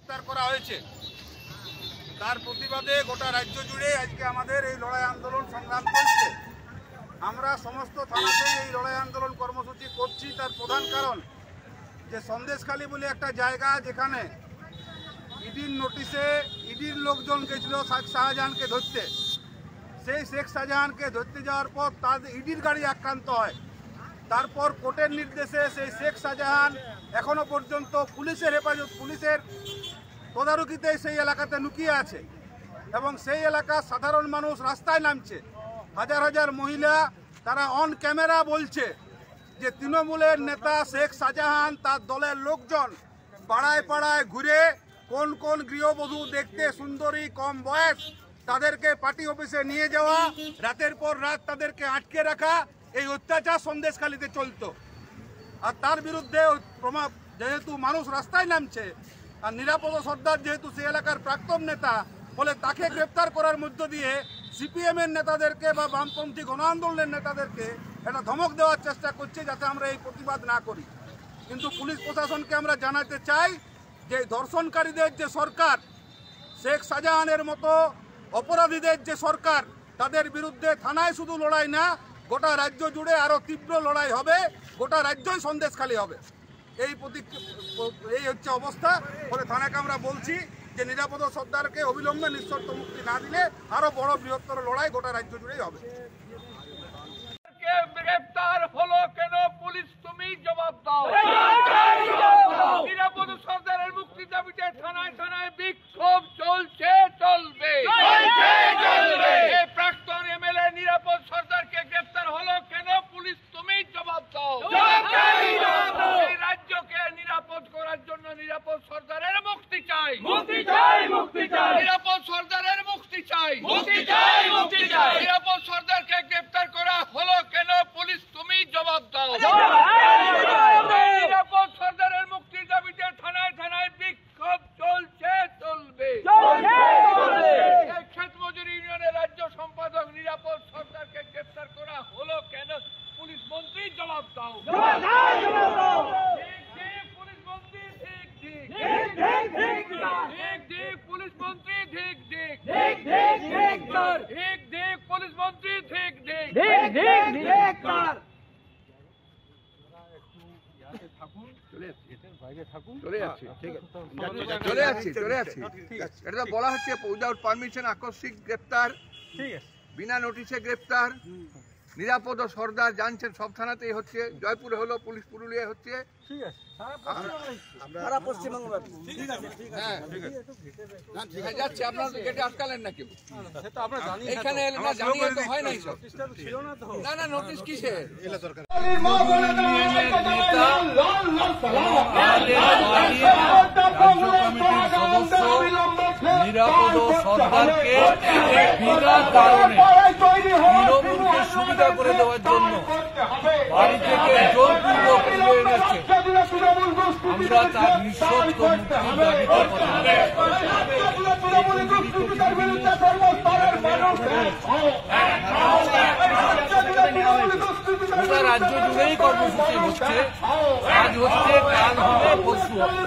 গ্রেপ্তার করা হয়েছে তার প্রতিবাদে গোটা রাজ্য জুড়ে আজকে আমাদের এই লড়াই আন্দোলন সংগ্রাম চলছে। আমরা সমস্ত থানাতে এই লড়াই আন্দোলন কর্মসূচি করছি। তার প্রধান কারণ যে সন্দেশখালী বলে একটা জায়গা যেখানে ইডির নোটিশে ইডির লোকজন গেছিল শেখ শাহজাহানকে ধরতে। সেই শেখ শাহজাহানকে ধরতে যাওয়ার পর তার ইডির গাড়ি আক্রান্ত হয়। তারপর কোর্টের নির্দেশে সেই শেখ শাহজাহান এখনো পর্যন্ত পুলিশের হেফাজত পুলিশের তদারকিতে সেই এলাকাতে লুকিয়ে আছে এবং সেই এলাকার সাধারণ মানুষ রাস্তায় নামছে। হাজার হাজার মহিলা তারা অন ক্যামেরা বলছে যে তৃণমূলের নেতা শেখ শাহজাহান তার দলের লোকজন পাড়ায় পাড়ায় ঘুরে কোন কোন গৃহবধূ দেখতে সুন্দরী কম বয়স তাদেরকে পার্টি অফিসে নিয়ে যাওয়া, রাতের পর রাত তাদেরকে আটকে রাখা, এই অত্যাচার সন্দেশখালীতে চলতো। আর তার বিরুদ্ধে যেহেতু মানুষ রাস্তায় নামছে আর নিরাপদ সর্দার যেহেতু সেই এলাকার প্রাক্তন নেতা ফলে তাকে গ্রেপ্তার করার মধ্য দিয়ে সিপিএমের নেতাদেরকে বা বামপন্থী গণ আন্দোলনের নেতাদেরকে একটা ধমক দেওয়ার চেষ্টা করছে যাতে আমরা এই প্রতিবাদ না করি। কিন্তু পুলিশ প্রশাসনকে আমরা জানাতে চাই যে ধর্ষণকারীদের যে সরকার, শেখ শাহজাহানের মতো অপরাধীদের যে সরকার, তাদের বিরুদ্ধে থানায় শুধু লড়াই না গোটা রাজ্য জুড়ে আরও তীব্র লড়াই হবে, গোটা রাজ্যই সন্দেশখালী হবে। এই হচ্ছে অবস্থা। ফলে থানাকে আমরা বলছি যে নিরাপদ সর্দারকে অবিলম্বে নিঃশর্ত মুক্তি না দিলে আরো বড় বৃহত্তর লড়াই গোটা রাজ্য জুড়েই হবে। গ্রেফতার হলো কেন পুলিশ, তুমি জবাব দাও। নিরাপদ সর্দারের মুক্তি দাবিতে থানায় থানায় বিক্ষোভ চলছে, চলবে। প্রাক্তন এমএলএ নিরাপদ সর্দারকে গ্রেফতার হলো কেন পুলিশ, তুমি জবাব দাও। এই রাজ্যকে নিরাপদ করার জন্য নিরাপদ সর্দারের মুক্তি চাই, মুক্তি চাই, মুক্তি চাই। নিরাপদ সর্দারের মুক্তি চাই, মুক্তি চাই, মুক্তি চাই। নিরাপদ সর্দারকে গ্রেফতার করা হলো কেন পুলিশ, তুমি জবাব দাও। নিরাপদ সর্দারের মুক্তির দাবিতে থানায় থানায় বিক্ষোভ চলছে, চলবে। ক্ষেত মজুরি ইউনিয়নের রাজ্য সম্পাদক নিরাপদ সর্দারকে গ্রেফতার করা হলো কেন পুলিশ মন্ত্রী, জবাব দাও। পুলিশ মন্ত্রী ঠিক ঠিক, পুলিশ মন্ত্রী ঠিক ঠিক, পুলিশ মন্ত্রী ঠিক ঠিক। এটা বলা হচ্ছে উইদাউট পারমিশন আকস্মিক গ্রেপ্তার, বিনা নোটিশে গ্রেপ্তার। নিরাপদ সর্দার জানছেন সব থানাতেই হচ্ছে, জয়পুরে হলো, পুলিশ পুরুলিয়ায় হচ্ছে, যাচ্ছে। আপনারা গেটে আটকালেন না কেউ, এখানে জানিয়ে তো হয় নাই সব। না না নোটিশ কিসে? নিরাপদ সর্দারকে বিনা কারণে তৃণমূলকে সুবিধা করে দেওয়ার জন্য বাড়ি থেকে জোরপূর্বক তুলে এনেছে। আমরা তার নিঃশর্ত মুক্তির দাবিতে গোটা রাজ্য জুড়েই কর্মসূচি হচ্ছে, আজ হচ্ছে, কাল হবে, পরশু হবে।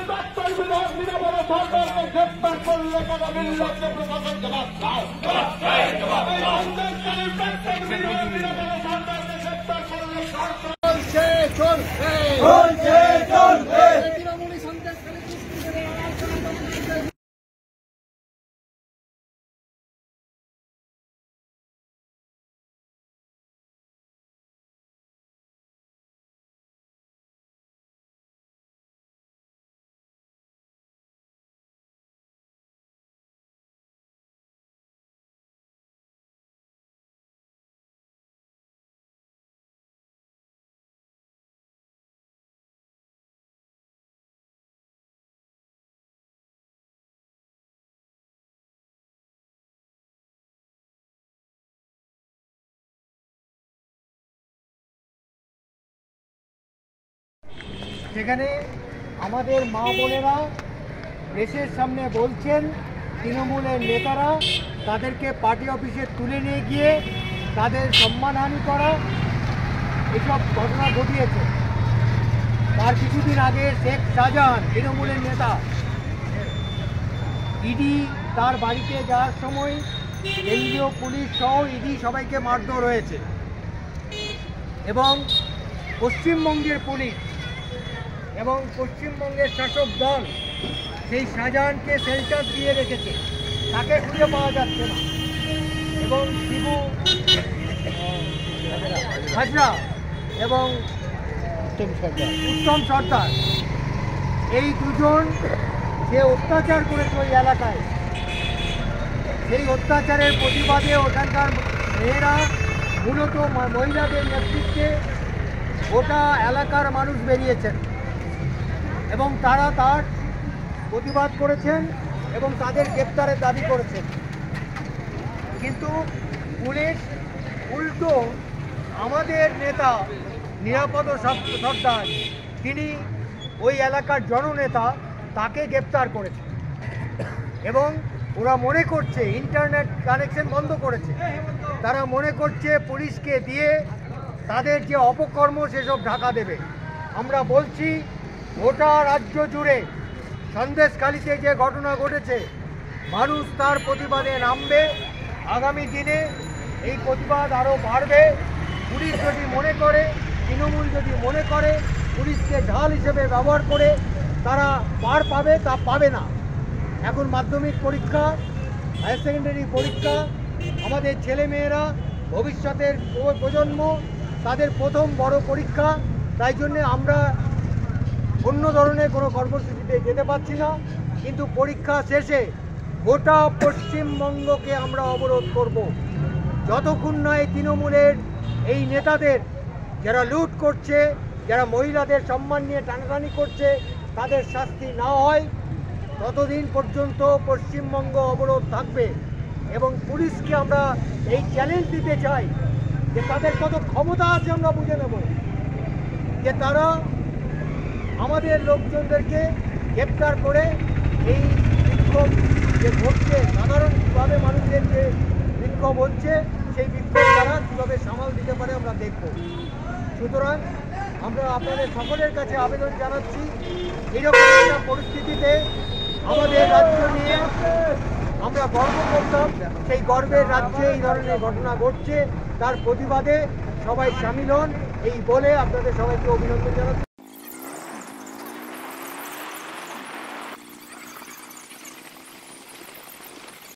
সেখানে আমাদের মা বোনেরা দেশের সামনে বলছেন তৃণমূলের নেতারা তাদেরকে পার্টি অফিসে তুলে নিয়ে গিয়ে তাদের সম্মানহানি করা, এসব ঘটনা ঘটিয়েছে। তার কিছুদিন আগে শেখ শাহজাহান তৃণমূলের নেতা ইডি তার বাড়িতে যাওয়ার সময় কেন্দ্রীয় পুলিশ সহ ইডি সবাইকে মারধর হয়েছে এবং পশ্চিমবঙ্গের পুলিশ এবং পশ্চিমবঙ্গের শাসক দল সেই শাহজাহানকে শেল্টার দিয়ে রেখেছে, তাকে খুঁজে পাওয়া যাচ্ছে না। এবং শিবু হাজরা এবং উত্তম সর্দার এই দুজন যে অত্যাচার করেছে ওই এলাকায়, সেই অত্যাচারের প্রতিবাদে ওখানকার মেয়েরা মূলত মহিলাদের নেতৃত্বে গোটা এলাকার মানুষ বেরিয়েছেন এবং তারা তার প্রতিবাদ করেছেন এবং তাদের গ্রেপ্তারের দাবি করেছেন। কিন্তু পুলিশ উল্টো আমাদের নেতা নিরাপদ সর্দার, তিনি ওই এলাকার জননেতা, তাকে গ্রেপ্তার করেছে এবং ওরা মনে করছে ইন্টারনেট কানেকশন বন্ধ করেছে। তারা মনে করছে পুলিশকে দিয়ে তাদের যে অপকর্ম সেসব ঢাকা দেবে। আমরা বলছি গোটা রাজ্য জুড়ে সন্দেশখালিতে যে ঘটনা ঘটেছে, মানুষ তার প্রতিবাদে নামবে। আগামী দিনে এই প্রতিবাদ আরও বাড়বে। পুলিশ যদি মনে করে, তৃণমূল যদি মনে করে পুলিশকে ঢাল হিসেবে ব্যবহার করে তারা পার পাবে, তা পাবে না। এখন মাধ্যমিক পরীক্ষা, হায়ার সেকেন্ডারি পরীক্ষা, আমাদের ছেলেমেয়েরা ভবিষ্যতের প্রজন্ম, তাদের প্রথম বড় পরীক্ষা। তাই জন্যে আমরা অন্য ধরনের কোনো কর্মসূচিতে যেতে পারছি না, কিন্তু পরীক্ষা শেষে গোটা পশ্চিমবঙ্গকে আমরা অবরোধ করব। যতক্ষণ না এই তৃণমূলের এই নেতাদের, যারা লুট করছে, যারা মহিলাদের সম্মান নিয়ে টানাটানি করছে, তাদের শাস্তি না হয় ততদিন পর্যন্ত পশ্চিমবঙ্গ অবরোধ থাকবে। এবং পুলিশকে আমরা এই চ্যালেঞ্জ দিতে চাই যে তাদের কত ক্ষমতা আছে আমরা বুঝে নেব, যে তারা আমাদের লোকজনদেরকে গ্রেপ্তার করে এই বিক্ষোভ যে ঘটছে, সাধারণভাবে মানুষের যে বিক্ষোভ হচ্ছে, সেই বিক্ষোভ তারা কীভাবে সামাল দিতে পারে আমরা দেখব। সুতরাং আমরা আপনাদের সকলের কাছে আবেদন জানাচ্ছি, এইরকম একটা পরিস্থিতিতে আমাদের রাজ্য নিয়ে আমরা গর্ব করতাম, সেই গর্বের রাজ্যে এই ধরনের ঘটনা ঘটছে, তার প্রতিবাদে সবাই সামিল হন এই বলে আপনাদের সবাইকে অভিনন্দন জানাচ্ছি।